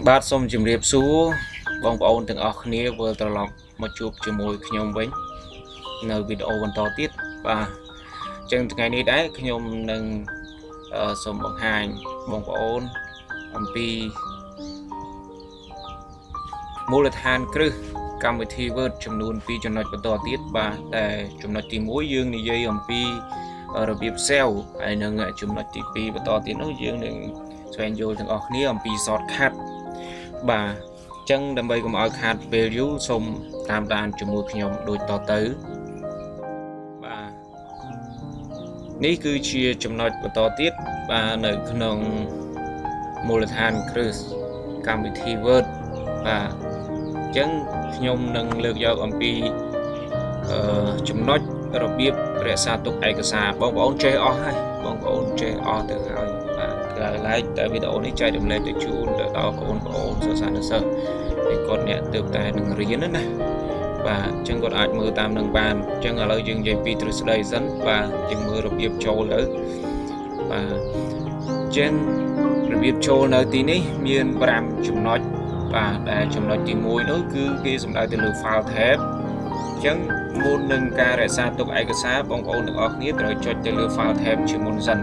បាទសូមជម្រាបសួរបងប្អូនទាំងអស់គ្នាវិលត្រឡប់មកជួបជាមួយខ្ញុំវិញនៅវីដេអូបន្តទៀតបាទអញ្ចឹងថ្ងៃនេះដែរខ្ញុំនឹងសូមបង្ហាញបងប្អូនអំពីមូលដ្ឋានគ្រឹះកម្មវិធី Word ចំនួន2ចំណុចបន្តទៀតបាទតែចំណុចទី1យើងនិយាយអំពីរបៀប Cell ហើយនឹងចំណុចទី2បន្តទៀតនោះយើងនឹងស្វែងយល់ទាំងអស់គ្នាអំពី shortcut បាទអញ្ចឹងដើម្បីកុំឲ្យខាតពេលយូរសូមតាមដានជាមួយខ្ញុំដូចតទៅបាទនេះគឺជាចំណុចបន្តទៀតបាទនៅក្នុងមូលដ្ឋានគ្រឹះកម្មវិធី Word បាទអញ្ចឹងខ្ញុំនឹងលើកយកអំពីចំណុចរបៀបរក្សាទុកឯកសារបងប្អូនចេះអស់ហើយបងប្អូនចេះអស់ទៅហើយបាទក្រៅឡែកតែវីដេអូនេះចែករំលែកទៅជូនទៅដល់បងប្អូនសិស្សានុសិស្សដែលគាត់អ្នកទើបតែនឹងរៀនណាបាទអញ្ចឹងគាត់អាចមើលតាមនឹងបានអញ្ចឹងឥឡូវយើងនិយាយពីទ្រឹស្ដីសិនបាទយើងមើលរបៀបចូលទៅបាទអញ្ចឹងរបៀបចូលនៅទីនេះមាន5ចំណុចបាទដែលចំណុចទី1នោះគឺគេសំដៅទៅលើ file tab អញ្ចឹងមុននឹងការរក្សាទុកឯកសារបងប្អូនទាំងអស់គ្នាត្រូវចុចទៅលើ file tab ជាមុនសិន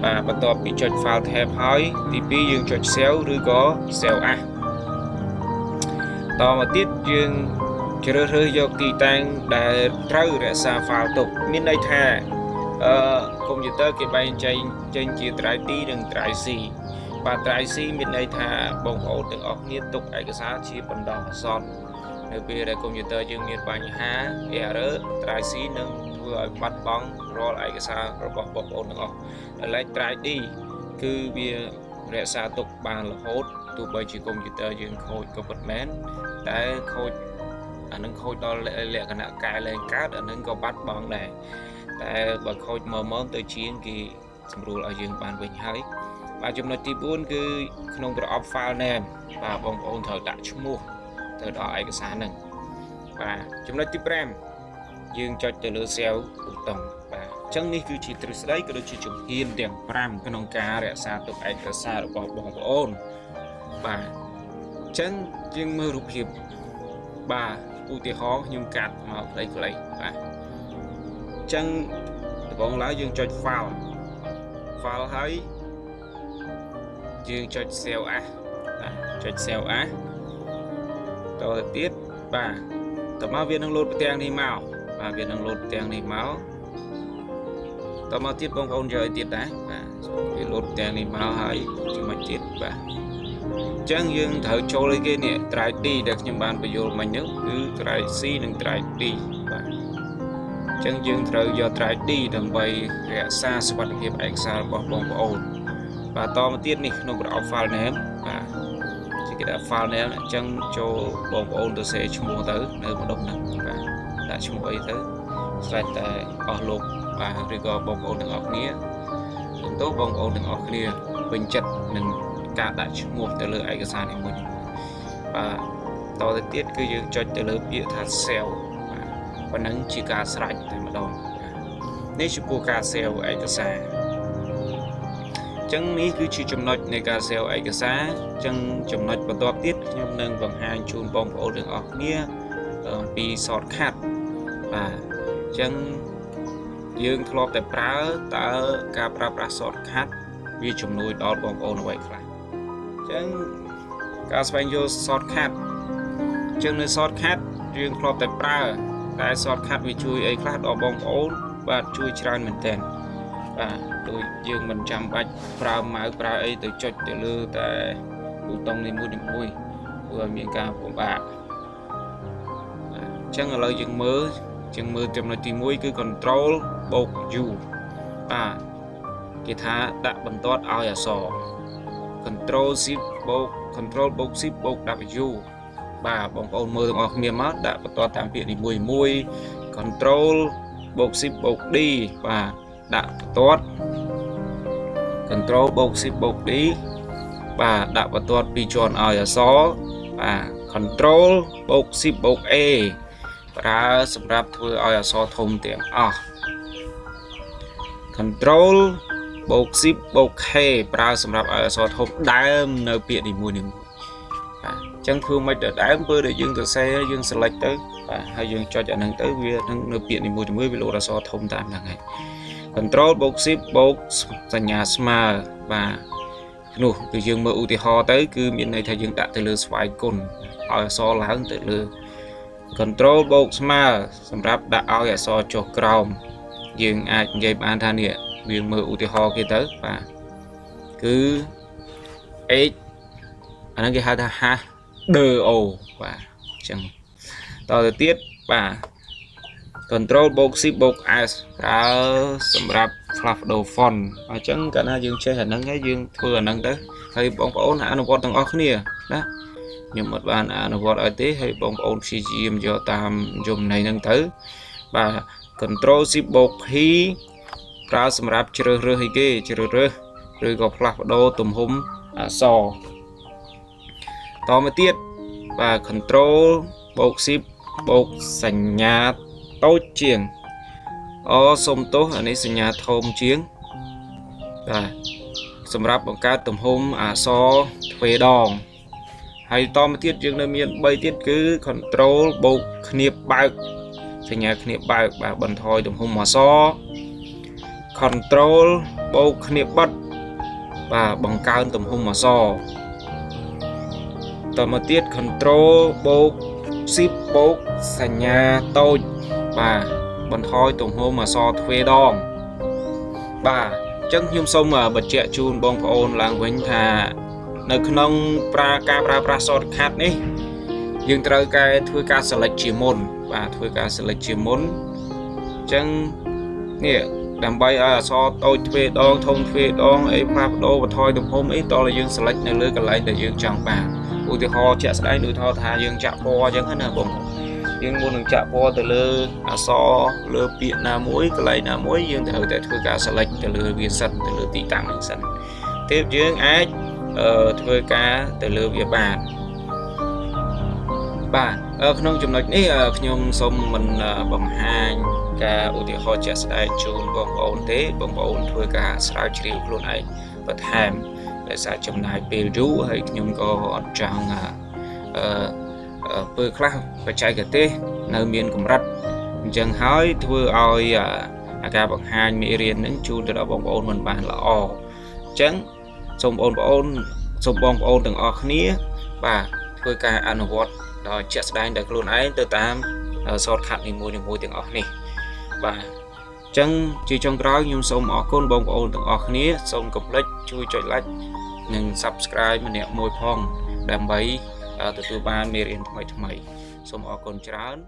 បាទបន្ទាប់ពីចុច file tab ហើយទី2យើងចុច save ឬក៏ save as តមកទៀតយើងជ្រើសរើសយកទីតាំងដែលត្រូវរក្សា file ទុកមានន័យថាកុំព្យូទ័រគេបែងចែកចេញជា drive D និង drive C បាទ drive C មានន័យថាបងប្អូនទាំងអស់គ្នាទុកឯកសារជាបណ្ដោះអាសន្ននៅពេលដែលកុំព្យូទ័រយើងមានបញ្ហា error drive C នឹងធ្វើឲ្យបាត់បង់រាល់ឯកសាររបស់បងប្អូនទាំងអស់ដែលឡែក drive D គឺវារក្សាទុកបានរហូតទោះបីជាកុំព្យូទ័រយើងខូចក៏ពិតមែនតែខូចអានឹងខូចដល់លក្ខណៈកែលែងកើតអានឹងក៏បាត់បង់ដែរតែបើខូចមកទៅជាងគេសម្រួលឲ្យយើងបានវិញហើយបាទចំណុចទី4គឺក្នុងប្រអប់ file name បាទបងប្អូនត្រូវដាក់ឈ្មោះទៅដល់ឯកសារហ្នឹងបាទចំណុចទី5យើងចុចទៅលើ cell ប៊ូតុងបាទអញ្ចឹងនេះគឺជាទ្រឹស្ដីក៏ដូចជាជំហានទាំង5ក្នុងការរក្សាទុកឯកសាររបស់បងប្អូនបាទអញ្ចឹងយើងមើលរូបភាពបាទឧទាហរណ៍ខ្ញុំកាត់មកខ្លីៗបាទអញ្ចឹងដំបូងឡើយយើងចុច file ហើយយើងចុច save as បាទចុច save as តទៅទៀតបាទតមកវានឹងលោតផ្ទាំងនេះមកបាទវានឹងលោតផ្ទាំងនេះមកតមកទៀតបងប្អូនយកឲ្យទៀតដែរបាទវាលោតផ្ទាំងនេះមកហើយចំណុចទៀតបាទអញ្ចឹងយើងត្រូវចូលឲ្យគេនេះ drive D ដែលខ្ញុំបានបញ្យល់មិញនោះគឺ drive C និង drive D បាទអញ្ចឹងយើងត្រូវយក drive D ដើម្បីរក្សាសុវត្ថិភាពឯកសាររបស់បងប្អូនបាទតមកទៀតនេះក្នុងប្រអប់ file name បាទគេដាក់ file name អញ្ចឹងចូលបងប្អូនទៅសេឈ្មោះទៅនៅម្ដុំហ្នឹងបាទដាក់ឈ្មោះអីទៅស្រេចតែអស់លោកបាទឬក៏បងប្អូនទាំងអស់គ្នាបន្ទោបងប្អូនទាំងអស់គ្នាពេញចិត្តនឹងការដាក់ឈ្មោះទៅលើឯកសារនេះមួយបាទតទៅទៀតគឺយើងចុចទៅលើពាក្យថា save បាទប៉ុណ្ណឹងជាការស្រេចតែម្ដងនេះចំពោះការ save ឯកសារអញ្ចឹងនេះគឺជាចំណុចនៃការ save ឯកសារអញ្ចឹងចំណុចបន្ទាប់ទៀតខ្ញុំនឹងបង្ហាញជូនបងប្អូនទាំងអស់គ្នាអំពី shortcut បាទអញ្ចឹងយើងធ្លាប់តែប្រើតើការប្រើប្រាស់ shortcut វាជំនួយដល់បងប្អូនអ្វីខ្លះអញ្ចឹងការស្វែងយល់ shortcut អញ្ចឹងនៅ shortcut យើងធ្លាប់តែប្រើតែ shortcut វាជួយអីខ្លះដល់បងប្អូនបាទជួយច្រើនមែនទែនបាទដូចយើងមិនចាំបាច់ប្រើម៉ៅប្រើអីទៅចុចទៅលើតែប៊ូតុងនេះមួយធ្វើឲ្យមានការពិបាកអញ្ចឹងឥឡូវយើងមើលចំណុចទី1គឺ control បូក u បាទគេថាដាក់បន្ទាត់ឲ្យអក្សរ control shift បូក control បូក shift បូក w បាទបងប្អូនមើលទាំងអស់គ្នាមកដាក់បន្ទាត់តាមពាក្យនីមួយៗ control បូក shift បូក d បាទដាក់បន្ទាត់ control បូក shift បូក d បាទដាក់បន្ទាត់ពីជាន់ឲ្យអក្សរបាទ control បូក shift បូក a ប្រើសម្រាប់ធ្វើឲ្យអក្សរធំទាំងអស់ control បូក shift បូក k ប្រើសម្រាប់ឲ្យអក្សរធំដើមនៅពាក្យនីមួយៗ chẳng thưa mấy đợt đám bơ để dương từ xe dương select tới hay dương cho trả năng tới vì nó biển thì mùi mới bị lộ ra so thông tạm là ngày control box ship box thành nhà smart và nụ từ dương mơ ưu thì ho tới cứ miền này thay dương đã từ lừa xoay cồn ở so láng từ lừa control box smart sầm ráp đã ao so cho crom dương ai dây bàn than địa viên mơ ưu thì ho kia tới và cứ ấy anh cái hai ha đờ ồ và chẳng to tiết và control box ship box as đã sầm ráp flap đồ phòn ở chẳng cả na dương chơi hình năng cái dương thừa năng tới hay bóng ổn hả nó vọt tầng óc nè đó nhưng một bạn nó vọt ở thế hay bóng ổn cgm do tam dùng này năng tới và control ship box hi ra sầm ráp chơi rơ hay kia chơi rơ rồi có flap đồ tùm húm sò to mới tiết và control box ship box sành nhà tối chiềng ở sông tốt ở đây sành nhà thôm chiến và sầm ráp bằng cá tùm húm so thuê đòn hay to mới tiết dương nơi miền bay tiết cứ control box kniệp bạc sành nhà kniệp bạc và bẩn thôi tùm húm mà so control box kniệp bắt và bằng cao tùm hung mà so tầm một tiết control box ship box sành nhà tôi và bằng thôi tùm hung mà so thuê đòn và chân nhung sông mà bật trẻ chun bông ôn làng vĩnh thà nơi khung pra sort khát ní dương trời cái thuê ca select chỉ môn và thuê ca select chỉ môn chân nè làm bay so tôi thuê đón thông thuê đón ấy pháp đô và thôi đồng hôm ấy to là dương select này lưới cái lại để dương chọn bàn ui thì họ chạy sẽ nuôi thò thà dương chạm po chẳng hết là bông dương muốn đừng chạm po từ lơ so lơ biển là muối cái lại là muối dương thử để thuê cả select từ lơ viên sân từ lơ tỷ tăng sân tiếp dương ác thuê cá từ lơ việt bàn không chụp nói ní nhung xong mình bằng hai cả ưu tiên họ sẽ đại chun bông ổn thế bông ổn thuê cả sao chịu luôn này và tham để sao trong này bê rú hay nhung có trong bơ khác và chạy cái tê nơi miền cũng rất chẳng hỏi thuê oi cả bằng hai mỹ riêng những chun từ đó bông ổn mình bàn là o chẳng xong bông ổn từng o khía và thuê cả ăn vọt rồi chạy sẽ được luôn ấy từ tam sort khát thì mua tiếng ọc này và chẳng chỉ trong cái nhưng xong ở con bông ôn từng ọc này xong cục like chui cho like nhưng subscribe mình nè môi phong đam bấy từ ban miền thay xong ở con chán